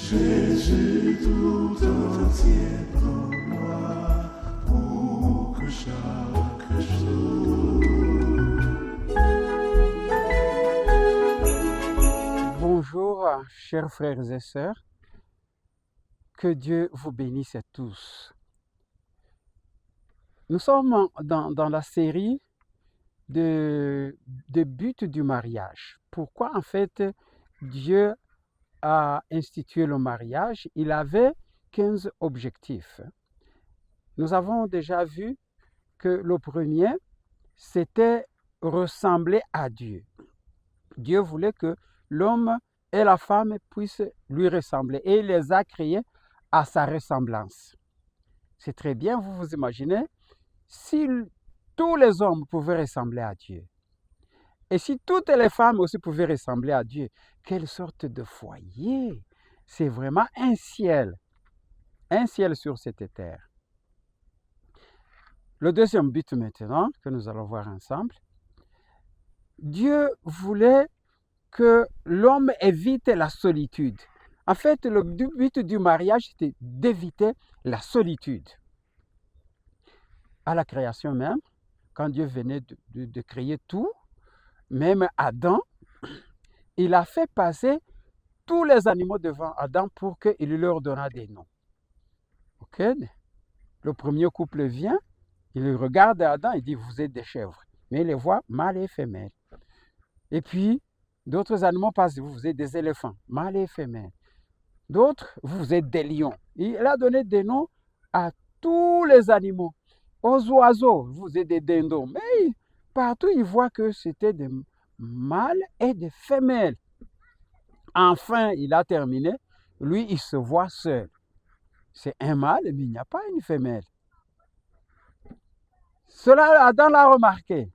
Jésus tout entier prends-moi pour que chaque jour. Bonjour, chers frères et sœurs. Que Dieu vous bénisse tous. Nous sommes dans la série de buts du mariage. Pourquoi en fait Dieu a institué le mariage? Il avait 15 objectifs. Nous avons déjà vu que le premier, c'était ressembler à Dieu. Dieu voulait que l'homme et la femme puissent lui ressembler et il les a créés à sa ressemblance. C'est très bien, vous vous imaginez, si tous les hommes pouvaient ressembler à Dieu, et si toutes les femmes aussi pouvaient ressembler à Dieu, quelle sorte de foyer! C'est vraiment un ciel sur cette terre. Le deuxième but maintenant, que nous allons voir ensemble, Dieu voulait que l'homme évite la solitude. En fait, le but du mariage, c'était d'éviter la solitude. À la création même, quand Dieu venait de créer tout, même Adam, il a fait passer tous les animaux devant Adam pour qu'il leur donnât des noms. Ok? Le premier couple vient, il regarde Adam et dit, vous êtes des chèvres. Mais il les voit mâles et femelles. Et puis, d'autres animaux passent, vous êtes des éléphants, mâles et femelles. D'autres, vous êtes des lions. Il a donné des noms à tous les animaux. Aux oiseaux, vous êtes des dindons. Mais partout, il voit que c'était des mâles et des femelles. Enfin, il a terminé. Lui, il se voit seul. C'est un mâle, mais il n'y a pas une femelle. Cela, Adam l'a remarqué.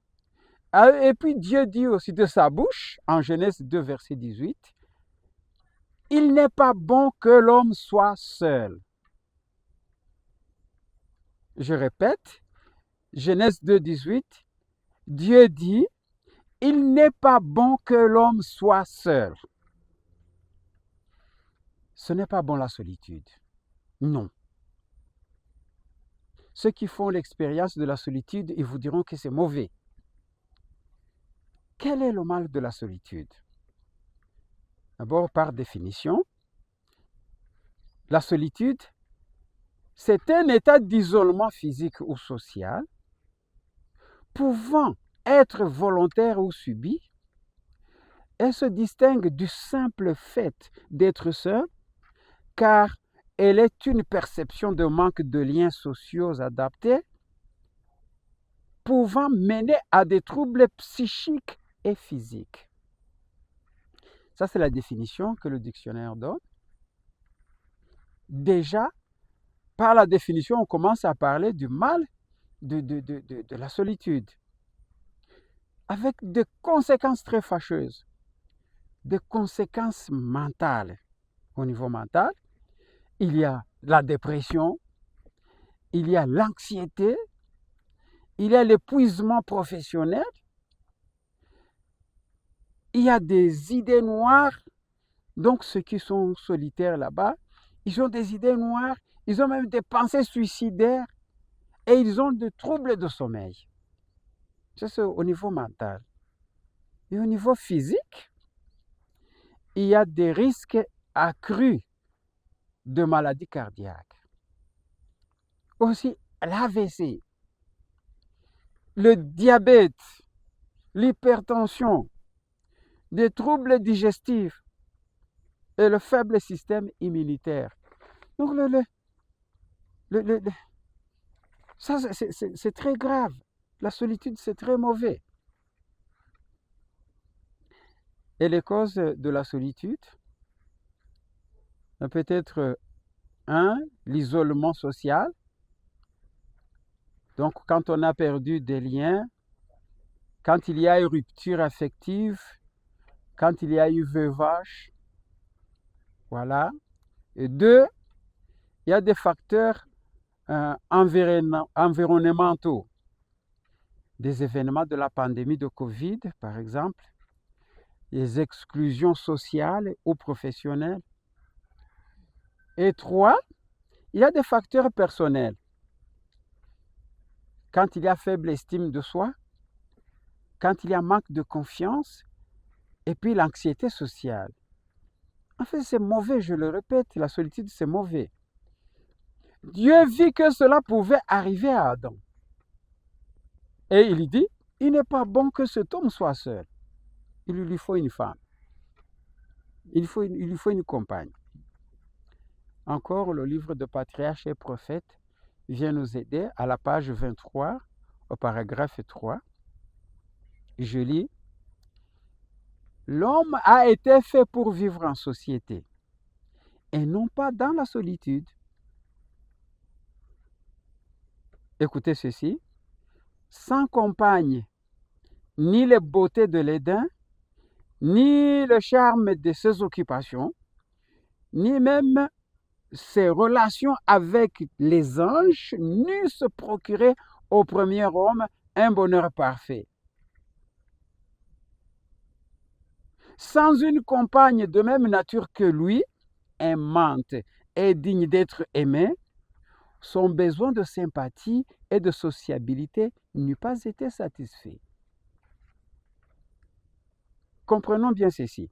Et puis Dieu dit aussi de sa bouche, en Genèse 2, verset 18, « Il n'est pas bon que l'homme soit seul. » Je répète, Genèse 2, 18, Dieu dit, « Il n'est pas bon que l'homme soit seul. » Ce n'est pas bon la solitude. Non. Ceux qui font l'expérience de la solitude, ils vous diront que c'est mauvais. Quel est le mal de la solitude? D'abord, par définition, la solitude, c'est un état d'isolement physique ou social, pouvant être volontaire ou subi. Elle se distingue du simple fait d'être seul, car elle est une perception de manque de liens sociaux adaptés, pouvant mener à des troubles psychiques et physiques. Ça, c'est la définition que le dictionnaire donne. Déjà, par la définition, on commence à parler du mal de la solitude, avec des conséquences très fâcheuses, des conséquences mentales. Au niveau mental, il y a la dépression, il y a l'anxiété, il y a l'épuisement professionnel, il y a des idées noires. Donc ceux qui sont solitaires là-bas, ils ont des idées noires, ils ont même des pensées suicidaires et ils ont des troubles de sommeil. Ça, c'est au niveau mental. Et au niveau physique, il y a des risques accrus de maladies cardiaques. Aussi l'AVC, le diabète, l'hypertension, des troubles digestifs et le faible système immunitaire. Donc, ça, c'est très grave. La solitude, c'est très mauvais. Et les causes de la solitude, peut-être, l'isolement social. Donc, quand on a perdu des liens, quand il y a eu rupture affective, quand il y a eu veuvage, voilà. Et 2, il y a des facteurs environnementaux, des événements de la pandémie de Covid, par exemple, les exclusions sociales ou professionnelles. Et 3, il y a des facteurs personnels. Quand il y a faible estime de soi, quand il y a manque de confiance, et puis l'anxiété sociale. En fait, c'est mauvais, je le répète, la solitude, c'est mauvais. Dieu vit que cela pouvait arriver à Adam. Et il dit, il n'est pas bon que cet homme soit seul. Il lui faut une femme. Il lui faut une compagne. Encore, le livre de Patriarches et Prophètes vient nous aider à la page 23, au paragraphe 3. Je lis, l'homme a été fait pour vivre en société et non pas dans la solitude. Écoutez ceci, sans compagne, ni les beautés de l'Éden, ni le charme de ses occupations, ni même ses relations avec les anges, n'eussent procuré au premier homme un bonheur parfait. Sans une compagne de même nature que lui, aimante et digne d'être aimée, son besoin de sympathie et de sociabilité n'eût pas été satisfait. Comprenons bien ceci.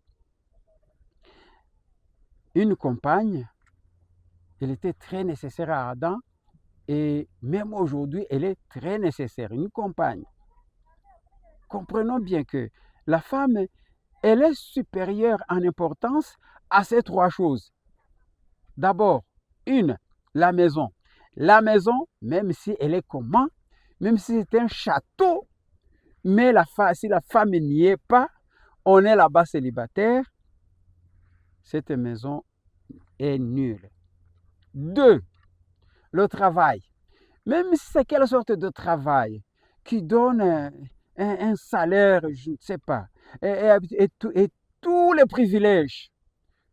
Une compagne, elle était très nécessaire à Adam et même aujourd'hui, elle est très nécessaire, une compagne. Comprenons bien que la femme, elle est supérieure en importance à ces 3 choses. D'abord, la maison. La maison, même si elle est comment, même si c'est un château, mais si la femme n'y est pas, on est là-bas célibataire, cette maison est nulle. 2, le travail. Même si c'est quelle sorte de travail qui donne un salaire, je ne sais pas, et tous les privilèges,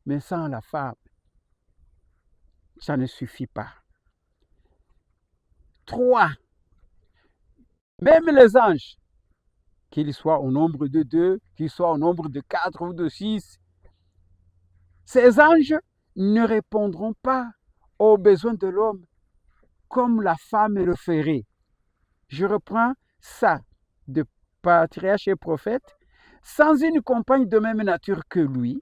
mais sans la femme, ça ne suffit pas. 3, même les anges, qu'ils soient au nombre de 2, qu'ils soient au nombre de 4 ou de 6, ces anges ne répondront pas aux besoins de l'homme comme la femme le ferait. Je reprends ça de Patriarches et Prophètes. Sans une compagne de même nature que lui,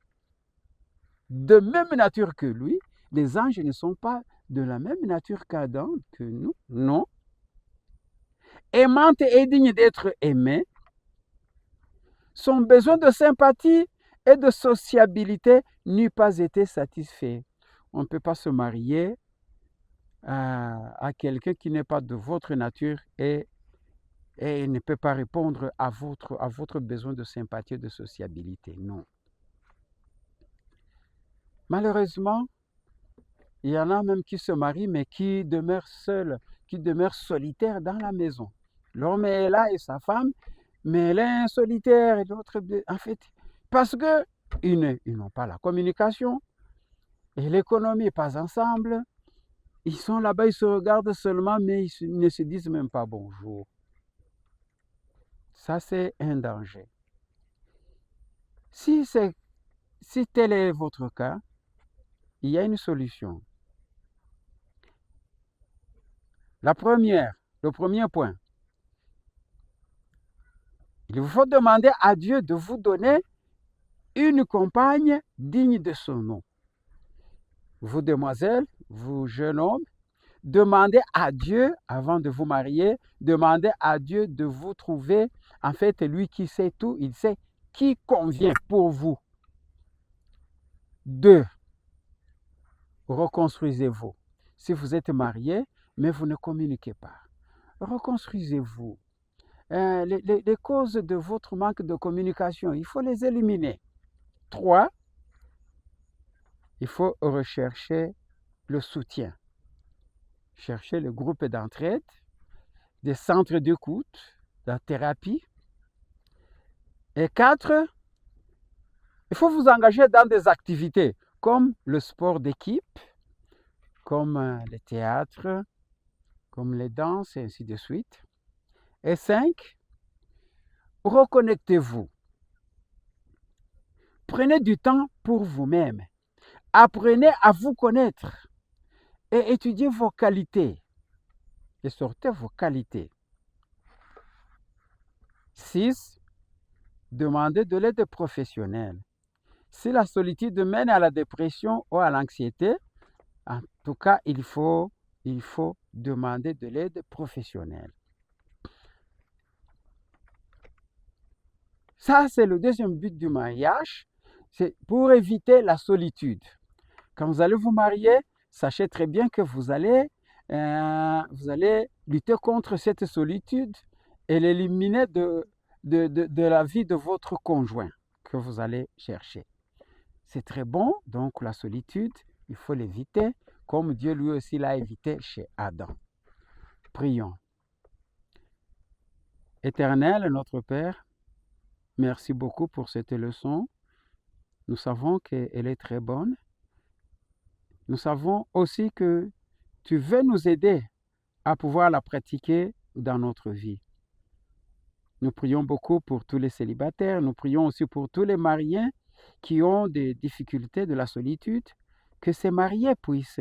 les anges ne sont pas de la même nature qu'Adam, que nous, non. Aimante et digne d'être aimée, son besoin de sympathie et de sociabilité n'eût pas été satisfait. On ne peut pas se marier à quelqu'un qui n'est pas de votre nature et ne peut pas répondre à votre besoin de sympathie et de sociabilité. Non. Malheureusement, il y en a même qui se marient, mais qui demeurent seuls, qui demeurent solitaires dans la maison. L'homme est là et sa femme, mais l'un est solitaire et l'autre, en fait, parce qu'ils n'ont pas la communication et l'économie pas ensemble. Ils sont là-bas, ils se regardent seulement, mais ils ne se disent même pas bonjour. Ça, c'est un danger. Si tel est votre cas, il y a une solution. Le premier point, il vous faut demander à Dieu de vous donner une compagne digne de son nom. vous demoiselles, vous jeunes hommes, demandez à Dieu, avant de vous marier, demandez à Dieu de vous trouver. En fait, lui qui sait tout, il sait qui convient pour vous. 2. Reconstruisez-vous. Si vous êtes marié, mais vous ne communiquez pas, reconstruisez-vous. Les causes de votre manque de communication, il faut les éliminer. 3. Il faut rechercher le soutien. Chercher le groupe d'entraide, des centres d'écoute, la thérapie. Et 4, il faut vous engager dans des activités comme le sport d'équipe, comme le théâtre, comme les danses et ainsi de suite. Et 5, reconnectez-vous. Prenez du temps pour vous-même. Apprenez à vous connaître et étudiez vos qualités. Et sortez vos qualités. 6, demandez de l'aide professionnelle. Si la solitude mène à la dépression ou à l'anxiété, en tout cas, il faut demander de l'aide professionnelle. Ça, c'est le deuxième but du mariage, c'est pour éviter la solitude. Quand vous allez vous marier, sachez très bien que vous allez lutter contre cette solitude et l'éliminer de la vie de votre conjoint que vous allez chercher. C'est très bon, donc la solitude, il faut l'éviter, comme Dieu lui aussi l'a évité chez Adam. Prions. Éternel, notre Père, merci beaucoup pour cette leçon. Nous savons qu'elle est très bonne. Nous savons aussi que tu veux nous aider à pouvoir la pratiquer dans notre vie. Nous prions beaucoup pour tous les célibataires. Nous prions aussi pour tous les mariés qui ont des difficultés de la solitude, que ces mariés puissent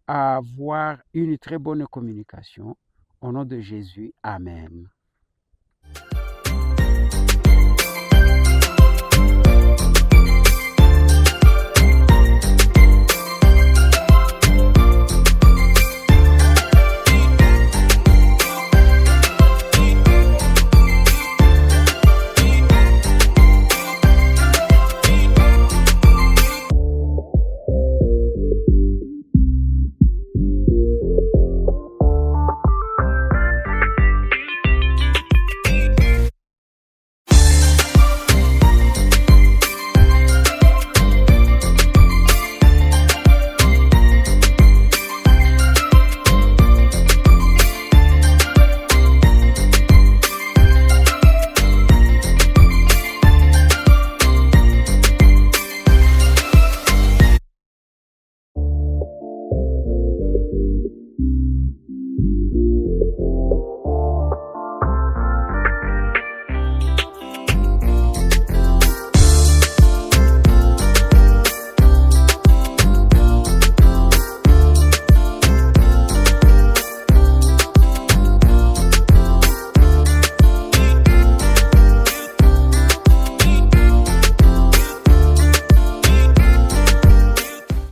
avoir une très bonne communication. Au nom de Jésus, Amen.